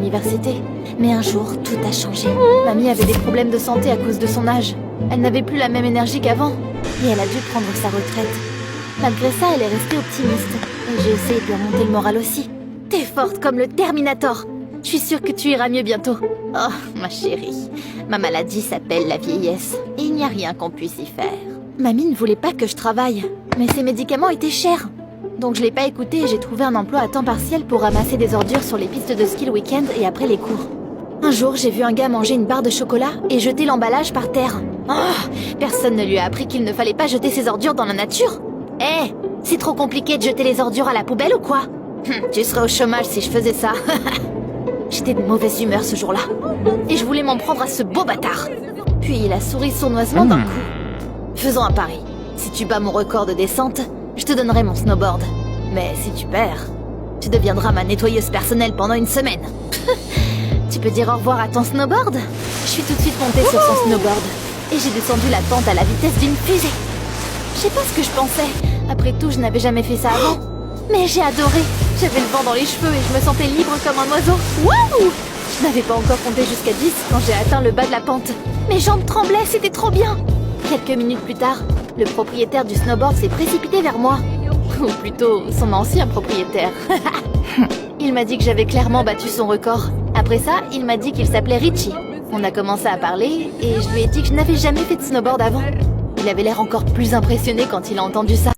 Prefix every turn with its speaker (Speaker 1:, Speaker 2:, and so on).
Speaker 1: l'université. Mais un jour, tout a changé. Mamie avait des problèmes de santé à cause de son âge. Elle n'avait plus la même énergie qu'avant. Et elle a dû prendre sa retraite. Malgré ça, elle est restée optimiste. Et j'ai essayé de lui remonter le moral aussi. T'es forte comme le Terminator. Je suis sûre que tu iras mieux bientôt. Oh, ma chérie. Ma maladie s'appelle la vieillesse. Et il n'y a rien qu'on puisse y faire. Mamie ne voulait pas que je travaille. Mais ces médicaments étaient chers. Donc je l'ai pas écouté et j'ai trouvé un emploi à temps partiel pour ramasser des ordures sur les pistes de ski le week-end et après les cours. Un jour, j'ai vu un gars manger une barre de chocolat et jeter l'emballage par terre. Oh, personne ne lui a appris qu'il ne fallait pas jeter ses ordures dans la nature. Eh, c'est trop compliqué de jeter les ordures à la poubelle ou quoi? Tu serais au chômage si je faisais ça. J'étais de mauvaise humeur ce jour-là. Et je voulais m'en prendre à ce beau bâtard. Puis il a souri sournoisement d'un coup. Faisons un pari. Si tu bats mon record de descente, je te donnerai mon snowboard. Mais si tu perds, tu deviendras ma nettoyeuse personnelle pendant une semaine. Tu peux dire au revoir à ton snowboard? Je suis tout de suite montée sur son snowboard. Et j'ai descendu la pente à la vitesse d'une fusée. Je sais pas ce que je pensais. Après tout, je n'avais jamais fait ça avant. Mais j'ai adoré. J'avais le vent dans les cheveux et je me sentais libre comme un oiseau. Wouh! Je n'avais pas encore compté jusqu'à 10 quand j'ai atteint le bas de la pente. Mes jambes tremblaient, c'était trop bien. Quelques minutes plus tard, le propriétaire du snowboard s'est précipité vers moi. Ou plutôt, son ancien propriétaire. Il m'a dit que j'avais clairement battu son record. Après ça, il m'a dit qu'il s'appelait Richie. On a commencé à parler et je lui ai dit que je n'avais jamais fait de snowboard avant. Il avait l'air encore plus impressionné quand il a entendu ça.